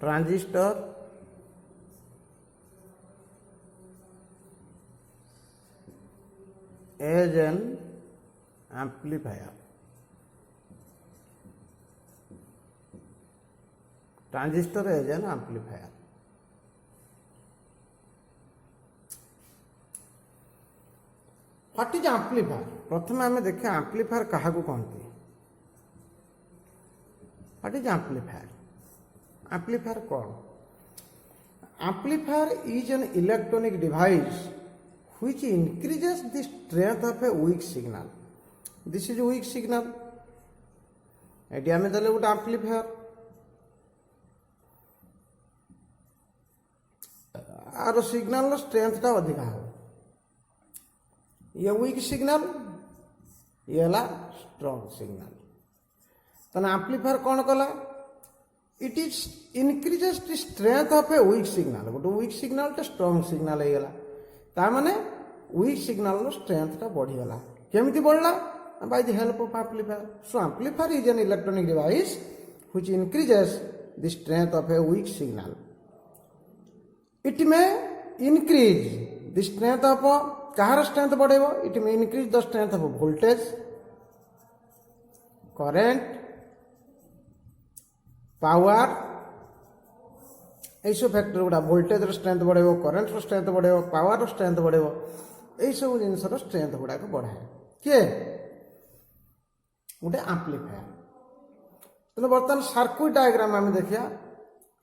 Transistor as an amplifier, transistor as an amplifier. What is amplifier? प्रथम आम देखा amplifier क्या कहते। What is amplifier? एम्पलीफायर कौन? Amplifier is an electronic device which increases the strength of a weak signal. This is weak signal. Eighty आम देले गोटे amplifier, are signal strength टा अधिका हो। ये वीक सिग्नल, ये है स्ट्रॉन्ग सिग्नल। तो एम्पलीफायर कौन कला? It is increases the strength of a weak signal. गोटे वीक सिग्नल टे स्ट्रॉन्ग सिग्नल हो गला, तार माने वीक सिग्नल स्ट्रेंथ टा बढ़ीगला। केमिति बढ़ला? By the help of amplifier. So amplifier is an electronic device which increases the strength of a weak signal. It may increase the strength of, कहार स्ट्रेंथ बढ़ेबो? It may increase the strength of voltage, current, power, यही सब factor गुड़ा। Voltage strength बढ़ेबो, current strength बढ़ेबो, power strength बढ़ेबो, यही सब जिनसर स्ट्रेंथ गुड़ा बढ़ाए किए? गोटे एम्पलीफायर। तो बर्तमान सर्किट डायग्राम आम देखिए।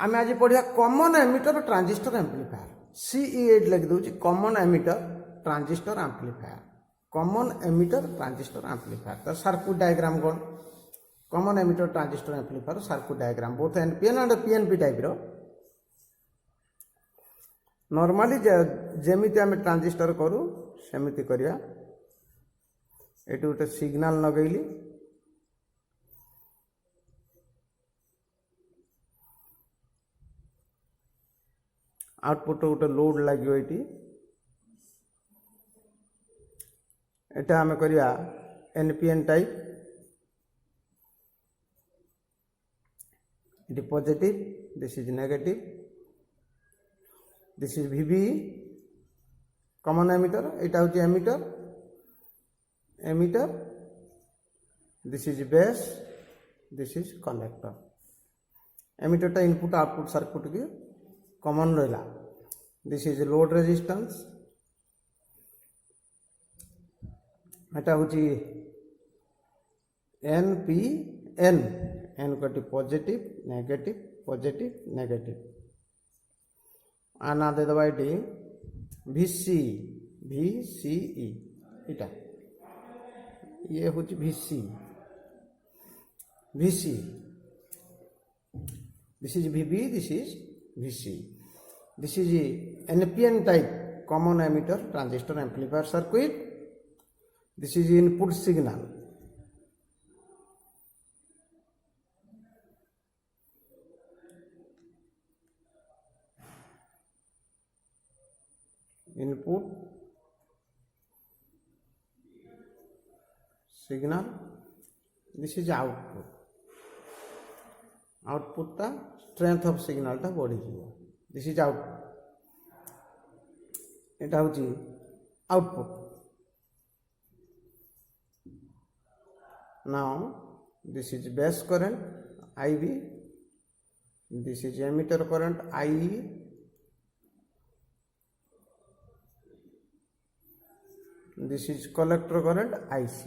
आम आज पढ़िया common emitter transistor amplifier. CE8 लिख दूँ, common emitter transistor amplifier. Common emitter transistor amplifier तो सर्किट डायग्राम कौन? Common emitter transistor amplifier circuit diagram both NPN and PNP type रो। नॉर्मली जेमिति आम ट्रांजिस्टर करूँ सेमिति करिया। एटी गोटे सिग्नल लगैली, आउटपुट गोटे लोड लगे ये। एटा आम करिया NPN type. It positive, this is negative, this is VBE common emitter. एटा हूँ emitter, emitter, this is base, this is collector. Emitter टा इनपुट आउटपुट सर्किट की कॉमन रहा। This is load resistance. एटा हूँ NPN, एन कटी positive negative positive negative. आना दे दबा ये VCE इटा, ये हूँ VC, this is VB, this is VC। This is NPN type common emitter transistor amplifier circuit. This is input signal. Input signal, this is output. Output टा strength of signal टा बढ़ी जीवो। This is output. एटा हूँ output. Now this is base current IB, this is emitter current IE, this is collector current IC.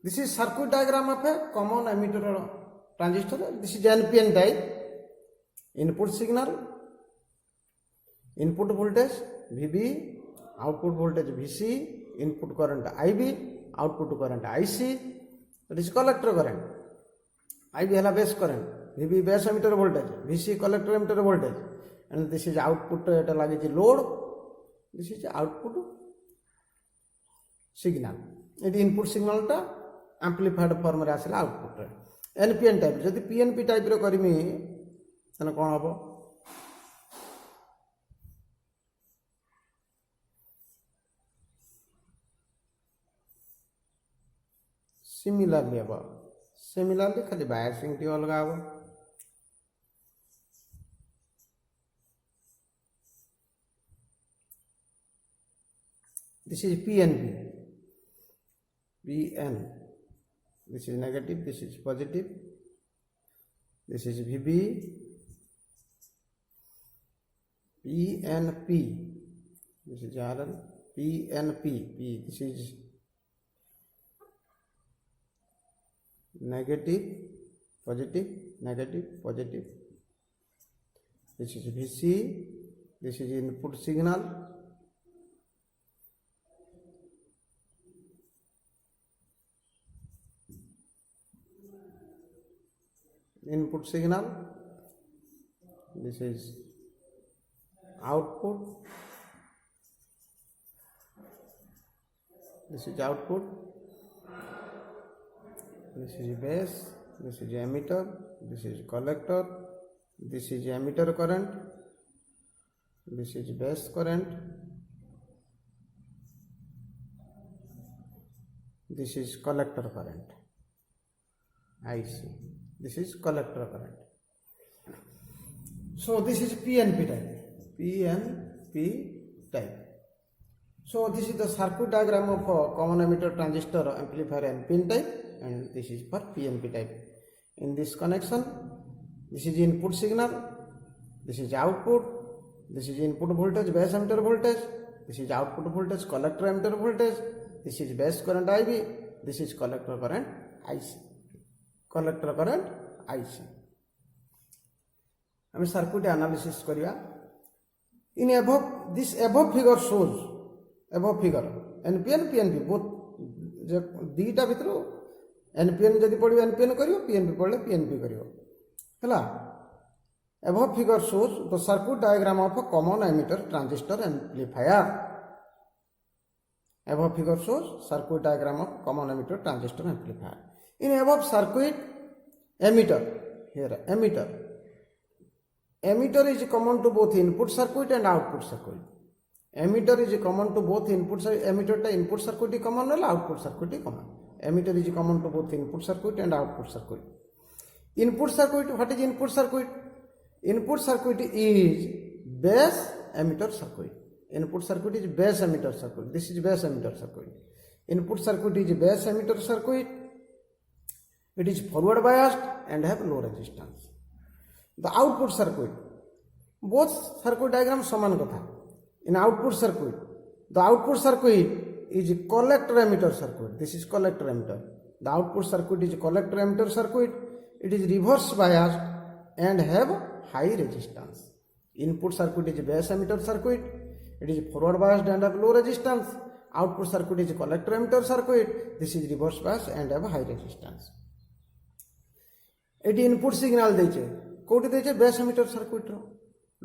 This is circuit diagram of a common emitter transistor. This is NPN type. Input signal, input voltage VB, output voltage VC, input current IB, output current IC. That is collector current. IB है base current, VB base emitter voltage, VC collector emitter voltage, and this is output लगे load. This is output signal. ये input signal टा amplified form रे आसला output रे। NPN type जदि PNP type रे करमी तने कोन हबो? सिमिलरली हबो। सिमिलरली खाली बायसिंग टी अलग हबो। This is PNP. PN. This is negative, this is positive. This is VB. PNP. This is RL. PNP. P. This is negative, positive, negative, positive. This is VC. This is input signal. Input signal. This is output. This is output. This is base. This is emitter. This is collector. This is emitter current. This is base current. This is collector current. IC. This is collector current. So this is PNP type. PNP type. So this is the circuit diagram of a common emitter transistor amplifier NPN type, and this is for PNP type. In this connection, this is input signal, this is output, this is input voltage base emitter voltage, this is output voltage collector emitter voltage, this is base current IB, this is collector current IC. Collector current IC. I circuit analysis करिया. In above, this above figure shows above figure NPN PNP both दीटा भितर NPN जदि पढ़ियो NPN करियो, PNP पढ़ले PNP करियो हैला. Above figure shows the circuit diagram of a common emitter transistor amplifier. Above figure shows circuit diagram of common emitter transistor amplifier. In above circuit, emitter, here emitter is common to both input circuit and output circuit. Emitter is common to both input emitter ta input circuit is common or output circuit is common. Emitter is common to both input circuit and output circuit. Input circuit, what is input circuit? Input circuit is base emitter circuit. Input circuit is base emitter circuit. This is base emitter circuit. Input circuit is base emitter circuit. It is forward biased and have low resistance. The output circuit, both circuit diagrams saman katha. In output circuit, the output circuit is collector emitter circuit. This is collector emitter. The output circuit is collector emitter circuit. It is reverse biased and have high resistance. Input circuit is base emitter circuit. It is forward biased and have low resistance. Output circuit is collector emitter circuit. This is reverse biased and have high resistance. एटी input signal देचे कोटी देचे base emitter circuit रो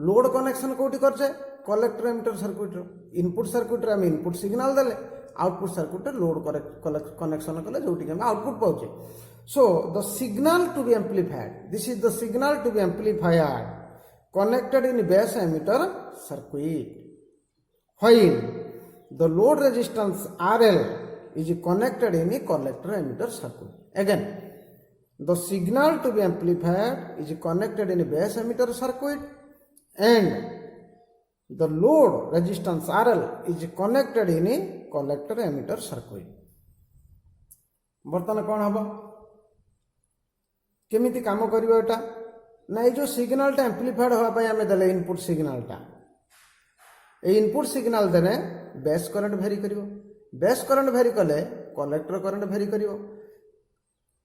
load connection कोटी करछे collector emitter circuit रो input circuit रे हम इनपुट सिग्नल देले आउटपुट सर्किट रे लोड कनेक्शन कले जोटी हम आउटपुट पाउचे. So the signal to be amplified, this is the signal to be amplified connected in base emitter circuit while the load resistance RL is connected in a collector emitter circuit. Again, the signal to be amplified is connected in a base emitter circuit and the load resistance RL is connected in a collector emitter circuit. बर्तमान कौन हम केमिति काम करियो एटा ना ये जो signal टा एम्प्लीफाइड होगा आम दे इनपुट सिग्नल टा इनपुट सिग्नल देने बेस करंट भेरी करियो बेस करंट भेरी कले कलेक्टर करंट भेरी करियो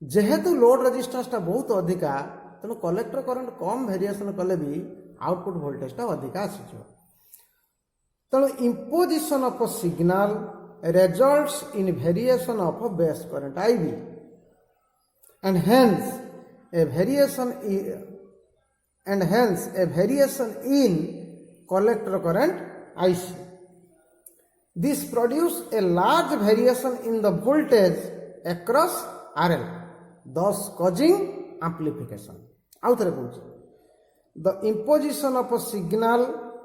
जेहेतु लोड रेजिस्टेंस टा बहुत अधिका तेणु कलेक्टर करंट कम वेरिएशन कले भी आउटपुट वोल्टेज टा अधिका आसीजो. तेणु imposition of a signal results in variation of a base current IB and hence a variation in collector current IC. This produces a large variation in the voltage across RL, thus causing amplification. The imposition of a signal,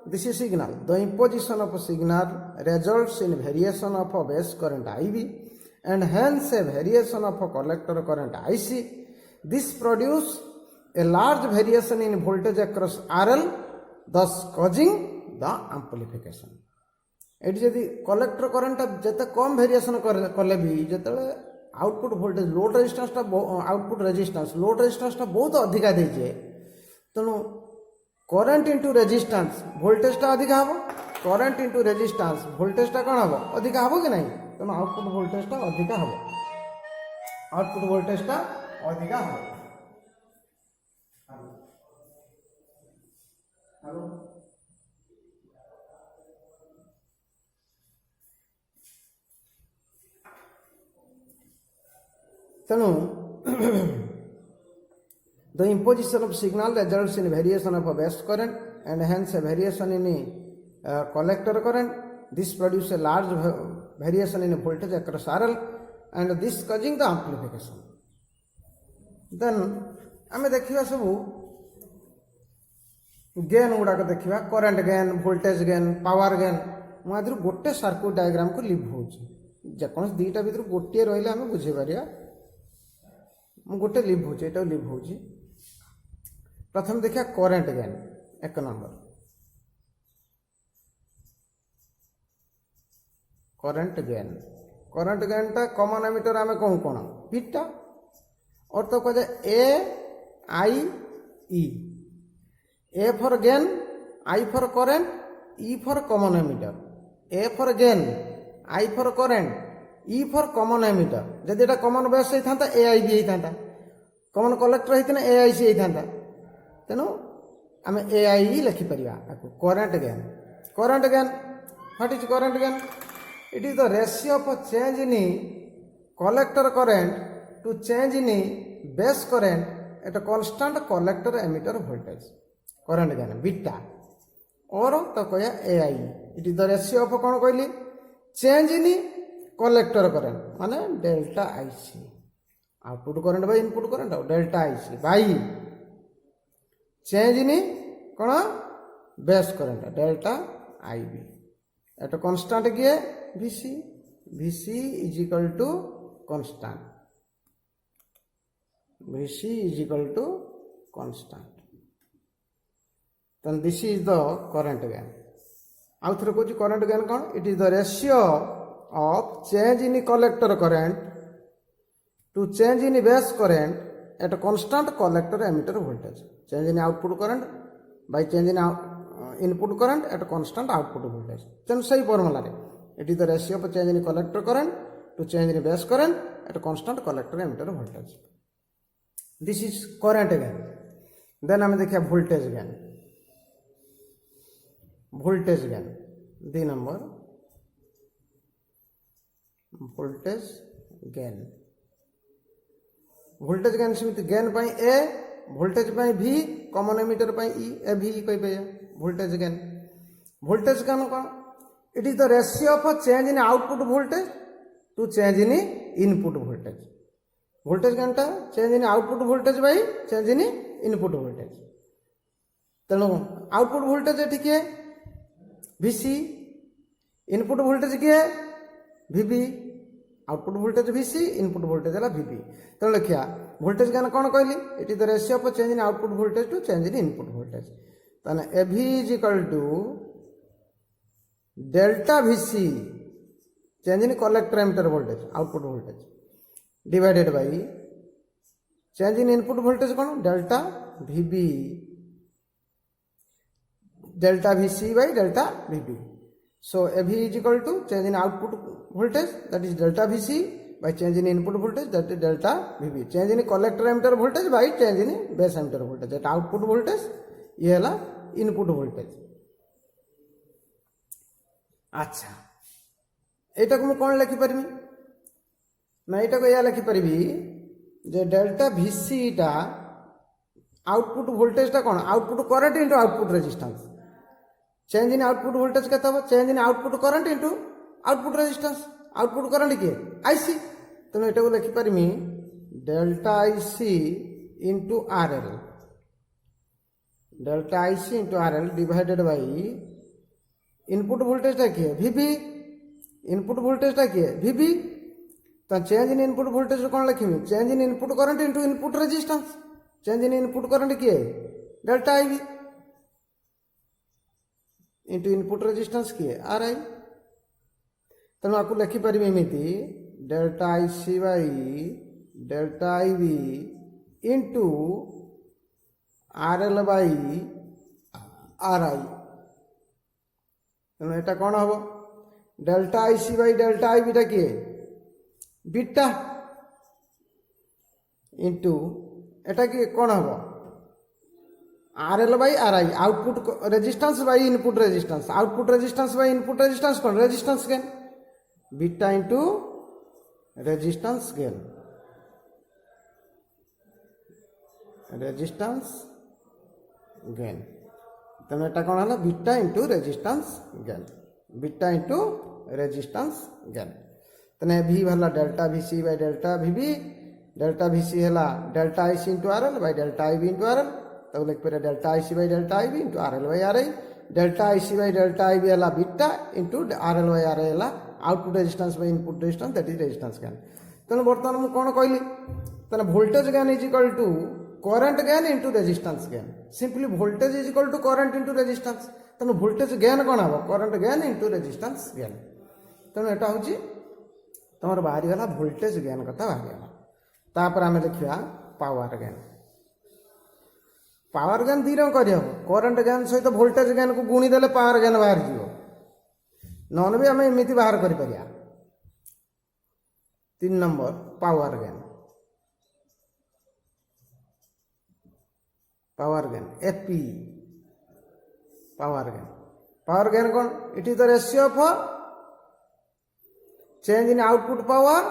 this is signal, the imposition of a signal results in variation of a base current IB and hence a variation of a collector current IC. This produces a large variation in voltage across RL, thus causing the amplification. ये जदि collector करेन्टा जिते कम variation कले भी जो output voltage load resistance output resistance load resistance बहुत अधिका देजे तेणु current into resistance voltage अधिका हम करेन्ट इंटू रेजिस्टेंस वोल्टेज कौन हम अधिका हम कि नहीं तेणु आउटपुट वोल्टेज अधिका हम आउटपुट वोल्टेज अधिका हम। तेणु the imposition of signal results in variation of a base current and hence a variation in collector current. This produces a large variation in voltage across RL and this causing the amplification. Then आमे देखिबा सब gain गुड़ाक देखिबा current gain voltage gain power gain मुझे गोटे circuit diagram को live हो जेकोसी दुईटा भर गोटे रही आम बुझे पारिया गोटे लिभ हो यहाँ लिभ हो प्रथम देखिए करेन्ट गेन एक नंबर करेन्ट गेन टा कमन एमिटर आम कौन कौन बीटा और तो कहे A I A for gain I for current E for common emitter A for gain I for current E for common emitter जदि एटा कमन बेस होता ए आई भी होता कमन कलेक्टर होता ए आई सी होता तेणु आम ए आई लिखिपर current gain what is current gain it is the ratio of change in collector current to change in base current at constant collector emitter voltage current gain beta और तो कह A I it is the ratio of कौन कहली change in collector current माने delta IC output current by input current delta IC by change in कौन base current delta IB at constant किए VC VC is equal to constant VC is equal to constant then this is the current gain आउ थे कहूँ current gain कौन it is the ratio of change in collector current to change in base current at a constant collector emitter voltage change in output current by change in input current at a constant output voltage then सही formula रे it is the ratio of change in collector current to change in base current at a constant collector emitter voltage this is current gain then हमें देखिए voltage gain दी number voltage gain सेमती gain पाई A voltage पाई भी common emitter पाई E A भी कह पे वोल्टेज गेन कौन it is the ratio of change in output voltage to change in input voltage गेनटा change in output voltage by change in input voltage तेणु output voltage ठीक है VC input voltage किए VB output voltage VC input voltage है VB तेणु लिखिया voltage gain कौन कहली it is the ratio of change in output voltage to change in input voltage ताने AV is equal to delta VC change in collector emitter voltage output voltage divided by change in input voltage कौन delta VB delta VC by delta VB. So AV is equal to change in output voltage that is delta VC by change in input voltage that is delta VB. Change in collector emitter voltage by change in base emitter voltage that output voltage ये है input voltage. अच्छा एटा को मैं कौन लिखि परिबी ना एटा को या लिखि परिबी जे डेल्टा VC टा आउटपुट वोल्टेज टा कौन output current into output resistance change in output voltage के change in output current into output resistance output current किए आईसी तेणु ये लिखिपारि delta IC into RL delta IC into RL divided by input voltage किए VB input voltage किए VB तो change in input voltage कौन लिखी change in input current into input resistance change in input current किए delta IB into input resistance किए RI तेणु आपको लिखिपर एमती delta I C by delta I B into R L by R I. तेणु यहाँ कौन हम delta I C by delta I beta किए बीटा इंटू एटा किए कौन हम R L by R I output resistance by input resistance output resistance by input resistance कौन resistance gain beta into resistance gain resistance gain. तेणु यहाँ कौन है beta into resistance gain beta into resistance gain. तेने भी भला delta भी C by delta भी डेल्टा भी सी है delta I C into R L by delta I B into R L तब लिख पे delta I C by delta I B into R L by R I delta I C by delta I B है beta into R L by R I है output resistance by input resistance that is resistance gain. तेणु बर्तमान मुझे कौन कहली तेना voltage gain is equal to current gain into resistance gain simply voltage is equal to current into resistance. तेणु voltage gain कौन हम current gain into resistance gain. तेणु यहाँ हूँ तुम बाहरीगला वोल्टेज गेन कथा बाहरीगला तापर आम लिखा पावर गेन। पावर गेन दी रंग करहब करंट गेन सहित वोल्टेज गेन को गुणीदे पावर गेन बाहर जीव नन भी आम एमती बाहर कर 3 number power gain AP power gain कौन it is the ratio of change in output power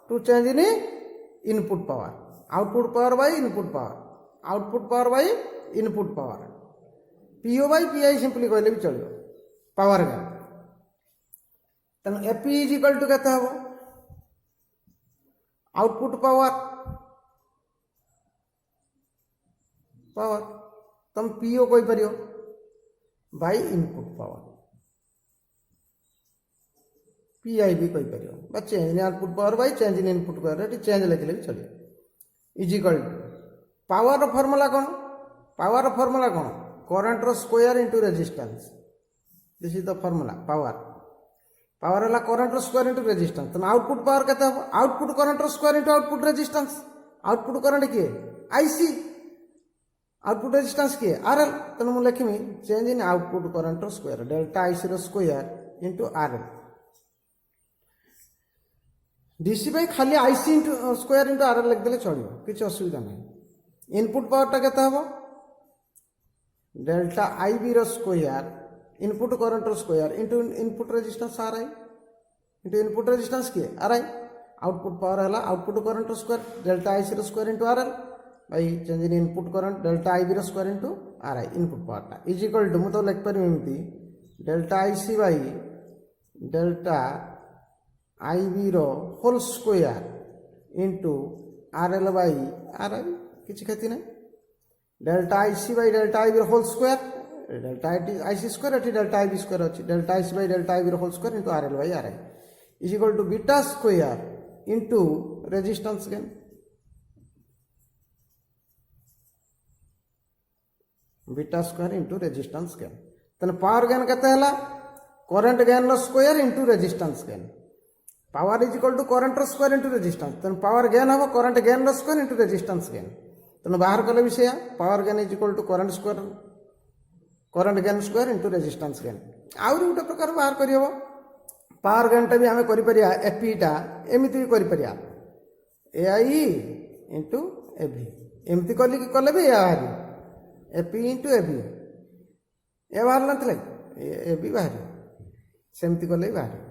to change in input power output power by input power input power PO by PI simply कहले भी चलो power gain. तेणु AP is equal to केते हम output power तुम PO कही पार by input power PI भी कही पार change in output power by change in input power ये चेंज लिखले भी चलिए is equal to power formula कौन करंट रो square into resistance this is the formula power है करंट रो स्क्वायर इंटू रेजिस्टेंस। तेना आउटपुट पावर केते हम आउटपुट करंट रो square into output resistance output current किए आईसी आउटपुट रेजिस्टेंस किए आरएल। तेणु मुझे लिखमी चेंज इन आउटपुट करंट रो स्क्वायर डेल्टा आईसी रो square into RL DC by खाली IC into square into RL लिखदे चलो किसी असुविधा नहीं। इनपुट पावर केते हम डेल्टा आईबी रो स्क्वायर इनपुट करंट रो square into input resistance RI into input resistance किए आरआई आउटपुट पावर है आउटपुट करंट रो स्क्वायर डेल्टा आईसी रो square into RL by change in input current delta IB रो square into RI input power is equal to मुझे लिख पारि एमती delta IC by delta IB रो whole square into RL by RI किसी क्षति ना delta IC by delta IB रो whole square delta I C square ये डेल्टा आईबी स्क्वायर अच्छी delta IC by delta IB रो whole square into RL by R I is equal to beta square into resistance gain beta square into resistance gain. तेना power gain केते हला current gain रो square into resistance gain power is equal to current रो square into resistance तेना power gain हम current gain रो square into resistance gain. तेना बाहर कले भी से power gain is equal to current gain square into resistance gain. आउरी गोटे प्रकार बाहर करहब पावर गेन टा भी आम कर एपीटा एमती भी कर एआई इंटू एभि एमती कले भी बाहर एपी इंटू एभि ए बाहर ना एबी बाहर सेमती कले भी बाहर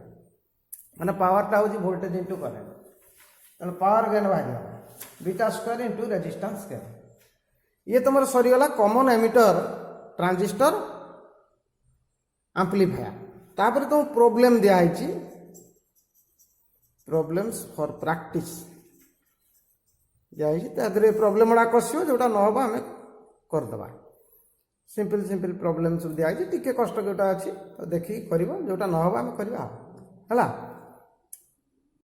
मैंने पावरटा हूँ वोल्टेज इंटू करेंट तेना पावर गेन बाहर beta square into resistance gain. ये तुम सरीगला कॉमन एमिटर ट्रांजिस्टर एम्प्लीफायर तापर तुम प्रोब्लेम दिखाई प्रोब्लेम्स फॉर प्रैक्टिस दिखाई प्रोब्लेम गुड़ा कसियो जोटा न हम आम करदे सिंपल प्रोब्लेम सब दिखाई टी कष्ट जोटा अच्छी तो देखिए कर जोटा न हम आम करवा है।